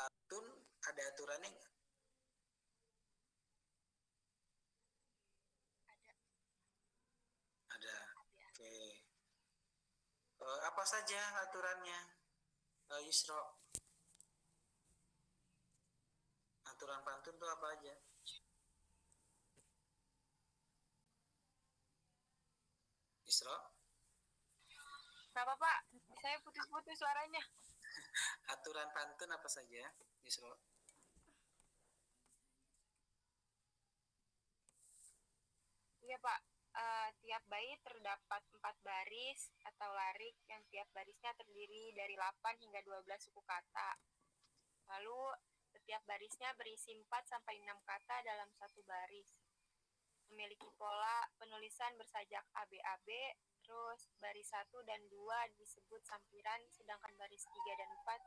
pantun ada aturannya nggak? Ada. Oke. Apa saja aturannya, Yusro? Aturan pantun tuh apa aja? Yusro? Kenapa Pak? Saya putus-putus suaranya. Aturan pantun apa saja, Yusro? Iya Pak, tiap bait terdapat 4 baris atau larik yang tiap barisnya terdiri dari 8 hingga 12 suku kata. Lalu setiap barisnya berisi 4-6 kata dalam satu baris. Memiliki pola penulisan bersajak ABAB, terus baris 1 dan 2 disebut sampiran, sedangkan baris 3 dan 4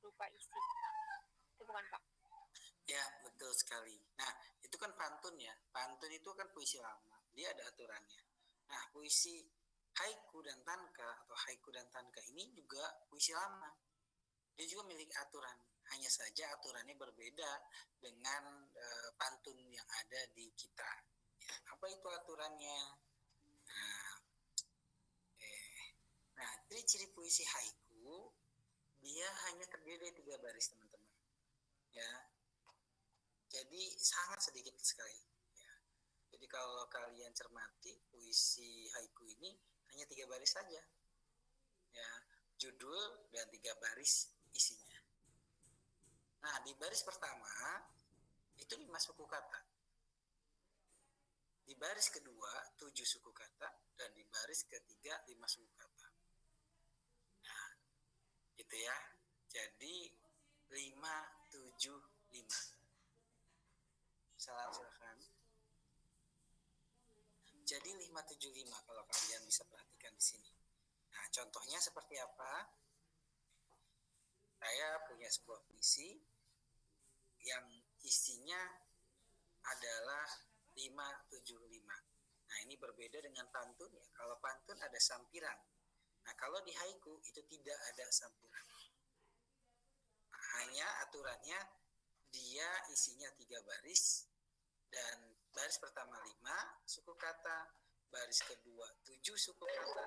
berupa isi. Itu bukan Pak? Ya, betul sekali. Nah, itu kan pantun ya. Pantun itu kan puisi lama. Dia ada aturannya. Nah, puisi haiku dan tanka atau haiku dan tanka ini juga puisi lama. Dia juga memiliki aturan. Hanya saja aturannya berbeda dengan pantun yang ada di kita. Ya, apa itu aturannya? Nah, nah, ciri-ciri puisi haiku dia hanya terdiri dari 3 baris, teman-teman. Ya, jadi sangat sedikit sekali. Ya. Jadi kalau kalian cermati puisi haiku ini hanya 3 baris saja. Ya, judul dan 3 baris isinya. Nah, di baris pertama itu 5 suku kata. Di baris kedua 7 suku kata dan di baris ketiga 5 suku kata. Nah, gitu ya. Jadi 5 7 5. Silakan. Jadi 575 kalau kalian bisa perhatikan di sini. Nah, contohnya seperti apa? Saya punya sebuah puisi yang isinya adalah 575. Nah, ini berbeda dengan pantun ya. Kalau pantun ada sampiran. Nah, kalau di haiku itu tidak ada sampiran. Nah, hanya aturannya dia isinya 3 baris dan baris pertama 5 suku kata, baris kedua 7 suku kata.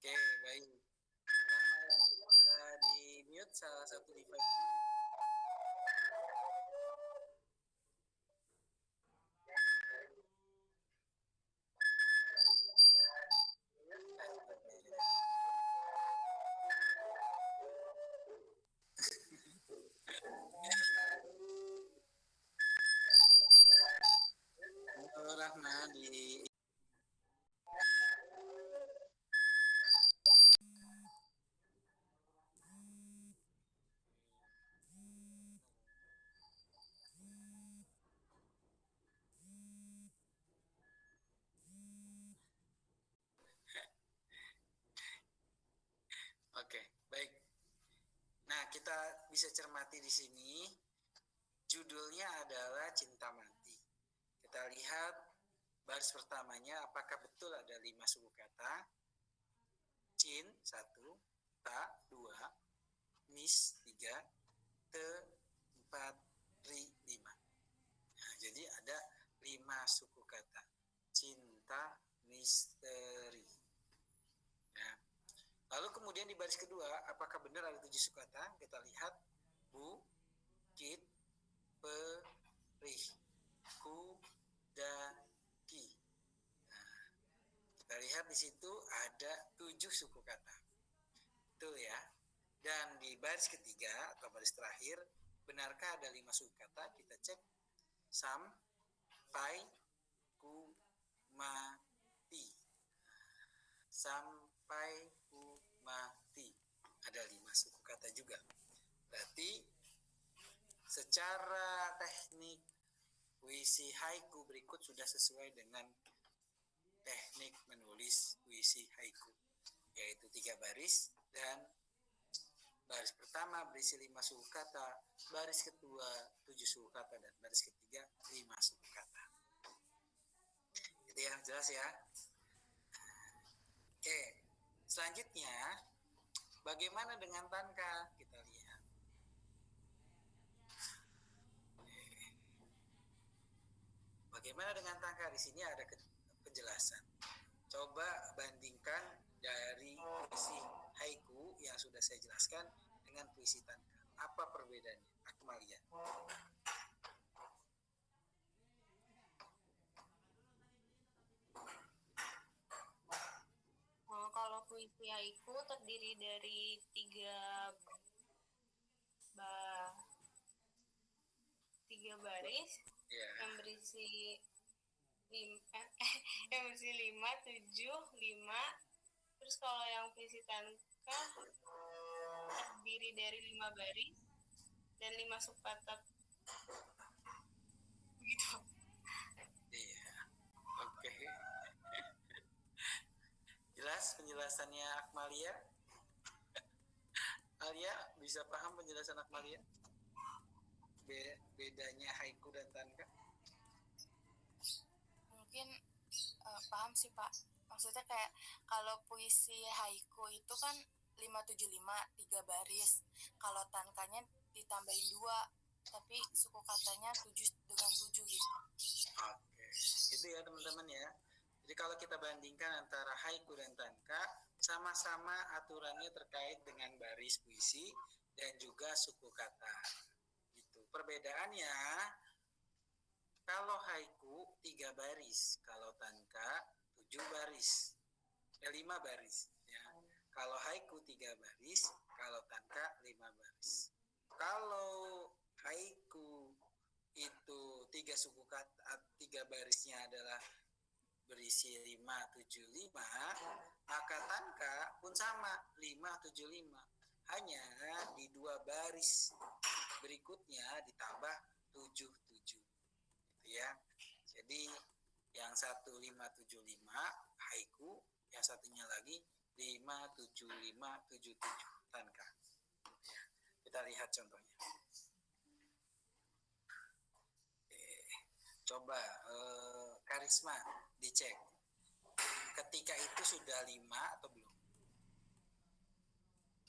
Oke, baik. Bisa di mute salah satu device. Rahmadi. Oke, baik. Nah, kita bisa cermati di sini. Judulnya adalah Cinta Mati. Kita lihat baris pertamanya, apakah betul ada 5 suku kata? Cin 1, ta 2, mis 3, te 4, ri 5. Nah, jadi ada 5 suku kata. Cinta, misteri. Ya. Lalu kemudian di baris kedua, apakah benar ada 7 suku kata? Kita lihat bu, kit, perih, ku, da, ki. Nah, kita lihat di situ ada 7 suku kata. Betul ya. Dan di baris ketiga atau baris terakhir, benarkah ada 5 suku kata? Kita cek. Sampai, ku, mati. Sampai, ku, mati. Ada 5 suku kata juga. Berarti secara teknik puisi haiku berikut sudah sesuai dengan teknik menulis puisi haiku, yaitu 3 baris, dan baris pertama berisi 5 suku kata, baris kedua 7 suku kata, dan baris ketiga 5 suku kata. Itu yang jelas ya. Oke, selanjutnya bagaimana dengan tanka? Kita lihat. Bagaimana dengan tanka? Di sini ada penjelasan. Coba bandingkan dari puisi haiku yang sudah saya jelaskan dengan puisi tanka. Apa perbedaannya? Akmalia. Kalau puisi haiku terdiri dari tiga baris yang berisi yang berisi 5, 7, 5. Terus kalau yang puisi tanka terdiri dari 5 baris dan 5 subkata. Begitu. Iya. Oke. Jelas penjelasannya Akmalia? Alia bisa paham penjelasan Akmalia? Bedanya haiku dan tanka? Mungkin paham sih Pak. Maksudnya kayak kalau puisi haiku itu kan 575 3 baris. Kalau tankanya ditambahin 2, tapi suku katanya 7 dengan 7 gitu. Oke, itu ya teman-teman ya. Jadi kalau kita bandingkan antara haiku dan tanka, sama-sama aturannya terkait dengan baris puisi dan juga suku kata. Gitu. Perbedaannya, kalau haiku 3 baris, kalau tanka 7 baris, 5 baris. Ya. Kalau haiku 3 baris, kalau tanka 5 baris. Kalau haiku itu 3 suku kata, 3 barisnya adalah berisi 5, 7, 5, maka tanka pun sama 5, 7, 5. Hanya di 2 baris berikutnya ditambah 7, 7. Gitu ya. Jadi yang satu 5, 7, 5 haiku, yang satunya lagi 5, 7, 5, 7, 7 tanka. Ya. Kita lihat contohnya. Coba Karisma dicek. Ketika itu sudah 5 atau belum?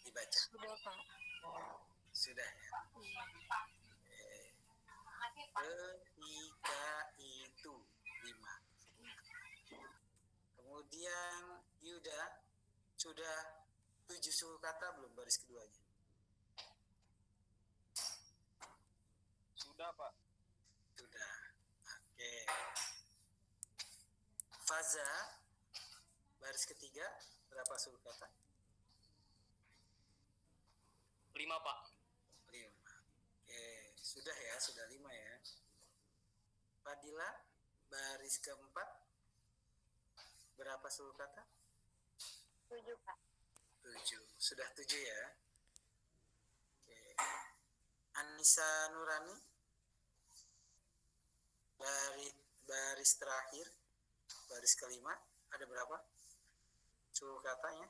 Dibaca. Sudah Pak. Sudah ya. Ketika itu 5. Kemudian Yuda sudah 7 suku kata belum baris keduanya? Sudah Pak. Sudah. Oke. Faza baris ketiga berapa suku kata? 5 Pak. 5. Oke, sudah ya, sudah 5 ya. Fadila baris keempat berapa suku kata? 7, Pak. 7. Sudah 7 ya. Oke. Anissa Nurani baris terakhir, baris kelima ada berapa suku katanya?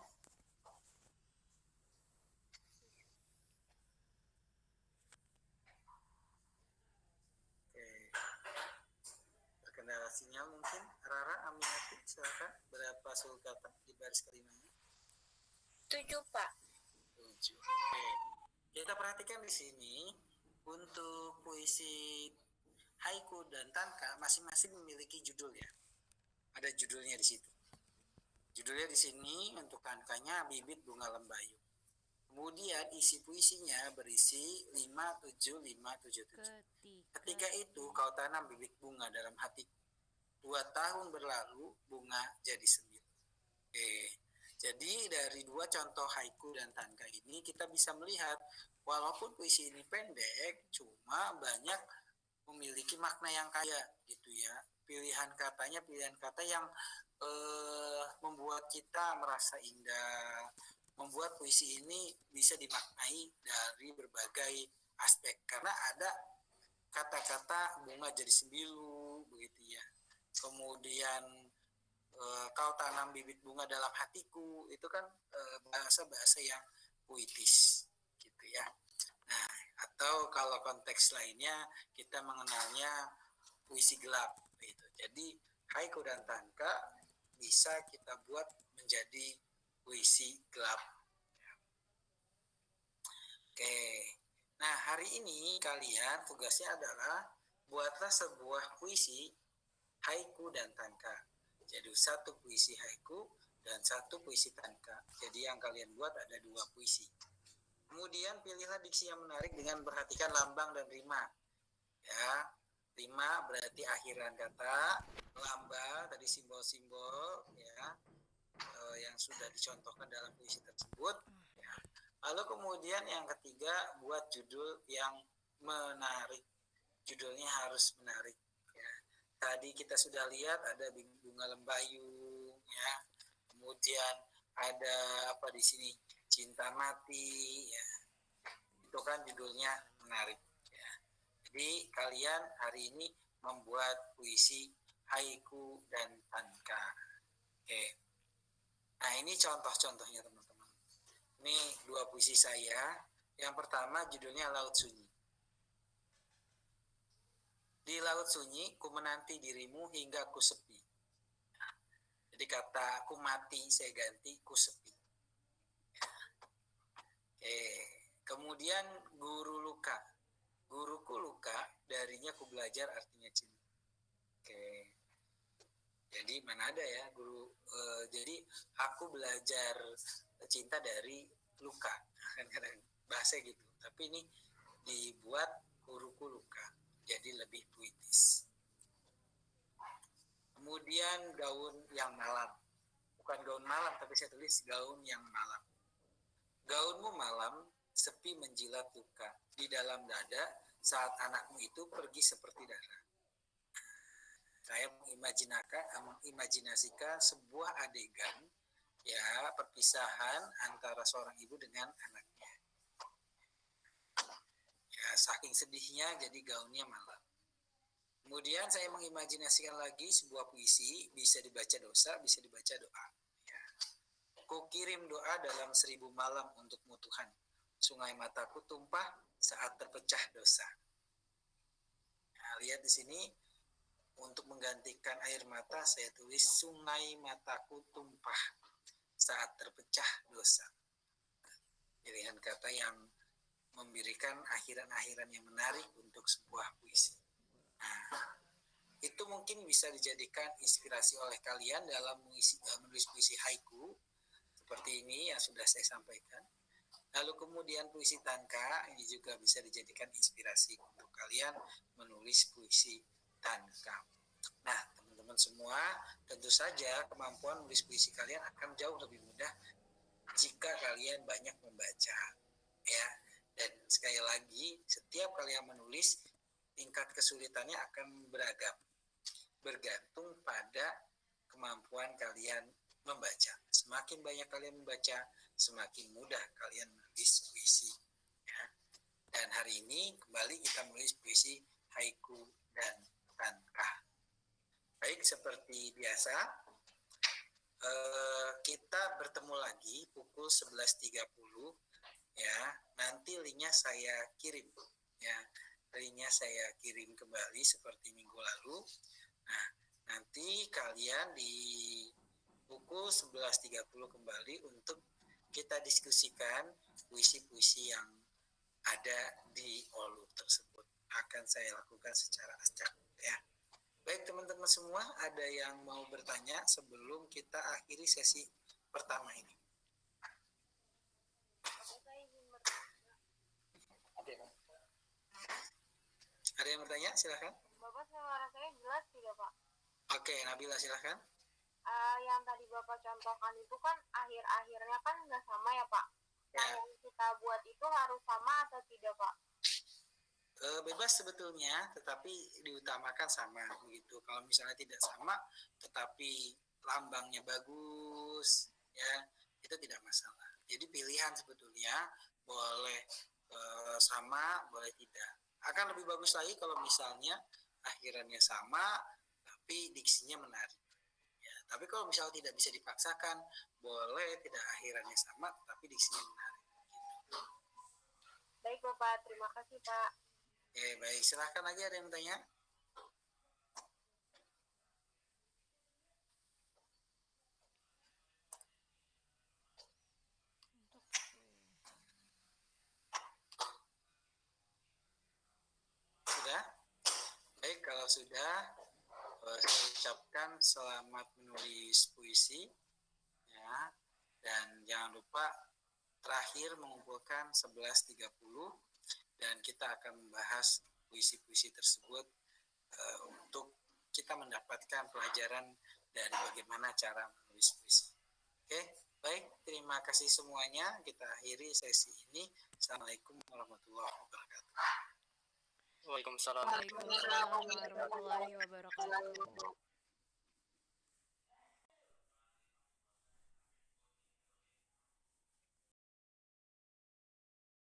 Oke. Terkendala sinyal mungkin. Rara Aminati silakan, berapa suku kata di baris kelimanya? 7, Pak. 7. Oke. Kita perhatikan di sini untuk puisi haiku dan tanka masing-masing memiliki judul ya. Ada judulnya di situ. Judulnya di sini untuk tankanya Bibit Bunga Lembayung. Kemudian isi puisinya berisi 5, 7, 5, 7, 7. Ketika itu kau tanam bibit bunga dalam hatiku. 2 tahun berlalu bunga jadi 9. Oke. Jadi dari 2 contoh haiku dan tanka ini kita bisa melihat walaupun puisi ini pendek, cuma banyak memiliki makna yang kaya gitu ya. Pilihan katanya pilihan kata yang membuat kita merasa indah, membuat puisi ini bisa dimaknai dari berbagai aspek karena ada kata-kata bunga jadi 9 begitu ya. Kemudian kau tanam bibit bunga dalam hatiku, itu kan bahasa-bahasa yang puitis gitu ya. Nah, atau kalau konteks lainnya kita mengenalnya puisi gelap gitu. Jadi haiku dan tanka bisa kita buat menjadi puisi gelap. Oke. Nah, hari ini kalian tugasnya adalah buatlah sebuah puisi haiku dan tanka. Jadi satu puisi haiku dan satu puisi tanka. Jadi yang kalian buat ada 2 puisi. Kemudian pilihlah diksi yang menarik dengan perhatikan lambang dan rima. Ya, rima berarti akhiran kata, lambang tadi simbol-simbol ya yang sudah dicontohkan dalam puisi tersebut. Ya. Lalu kemudian yang ketiga buat judul yang menarik. Judulnya harus menarik. Ya. Tadi kita sudah lihat ada bunga lembayung, ya. Kemudian ada apa di sini? Cinta mati, ya. Itu kan judulnya menarik. Ya. Jadi kalian hari ini membuat puisi haiku dan tanka. Oke. Nah ini contoh-contohnya teman-teman. Ini 2 puisi saya. Yang pertama judulnya Laut Sunyi. Di laut sunyi, ku menanti dirimu hingga ku sepi. Jadi kata ku mati saya ganti ku sepi. Oke. Kemudian guru luka. Guruku luka, darinya ku belajar artinya cinta. Oke. Jadi mana ada ya guru. Jadi aku belajar cinta dari luka. Kadang-kadang bahasa gitu. Tapi ini dibuat guruku luka. Jadi lebih puitis. Kemudian gaun yang malam. Bukan gaun malam, tapi saya tulis gaun yang malam. Gaunmu malam, sepi menjilat luka. Di dalam dada, saat anakmu itu pergi seperti darah. Saya mengimajinasikan sebuah adegan, ya, perpisahan antara seorang ibu dengan anaknya. Ya, saking sedihnya jadi gaunnya malam. Kemudian saya mengimajinasikan lagi sebuah puisi, bisa dibaca dosa, bisa dibaca doa. Ya. Ku kirim doa dalam 1000 malam untukmu Tuhan. Sungai mataku tumpah saat terpecah dosa. Nah, lihat di sini, untuk menggantikan air mata saya tulis sungai mataku tumpah saat terpecah dosa. Pilihan kata yang memberikan akhiran-akhiran yang menarik untuk sebuah puisi. Nah, itu mungkin bisa dijadikan inspirasi oleh kalian dalam menulis puisi haiku seperti ini yang sudah saya sampaikan. Lalu kemudian puisi tanka ini juga bisa dijadikan inspirasi untuk kalian menulis puisi tanka. Nah, teman-teman semua, tentu saja kemampuan menulis puisi kalian akan jauh lebih mudah jika kalian banyak membaca, ya. Dan sekali lagi, setiap kalian menulis, tingkat kesulitannya akan beragam, bergantung pada kemampuan kalian membaca. Semakin banyak kalian membaca, semakin mudah kalian menulis puisi. Ya. Dan hari ini kembali kita menulis puisi haiku dan tanka. Baik, seperti biasa, kita bertemu lagi pukul 11.30. Ya, nanti linknya saya kirim. Ya, linknya saya kirim kembali seperti minggu lalu. Nah, nanti kalian di pukul 11.30 kembali untuk kita diskusikan puisi-puisi yang ada di Olu tersebut. Akan saya lakukan secara acak, ya. Baik teman-teman semua, ada yang mau bertanya sebelum kita akhiri sesi pertama ini? Ada yang bertanya? Silakan. Bapak, suara saya jelas tidak, Pak? Oke, Nabila silakan. Yang tadi Bapak contohkan itu kan akhir-akhirnya kan nggak sama ya, Pak? Nah, Ya. yang kita buat itu harus sama atau tidak, Pak? Bebas sebetulnya, tetapi diutamakan sama begitu. Kalau misalnya tidak sama, tetapi lambangnya bagus, ya itu tidak masalah. Jadi pilihan sebetulnya boleh sama, boleh tidak. Akan lebih bagus lagi kalau misalnya akhirannya sama, tapi diksinya menarik. Ya, Tapi kalau misalnya tidak bisa dipaksakan, boleh tidak akhirannya sama, tapi diksinya menarik. Baik Bapak, terima kasih Pak. Oke, baik. Silahkan lagi ada yang tanya? Sudah? Baik, kalau sudah, saya ucapkan selamat menulis puisi. Ya, dan jangan lupa terakhir mengumpulkan 11.30 dan kita akan membahas puisi-puisi tersebut untuk kita mendapatkan pelajaran dari bagaimana cara menulis puisi. Oke, baik, terima kasih semuanya. Kita akhiri sesi ini. Assalamualaikum warahmatullahi wabarakatuh. Waalaikumsalam. Waalaikumsalam warahmatullahi wabarakatuh.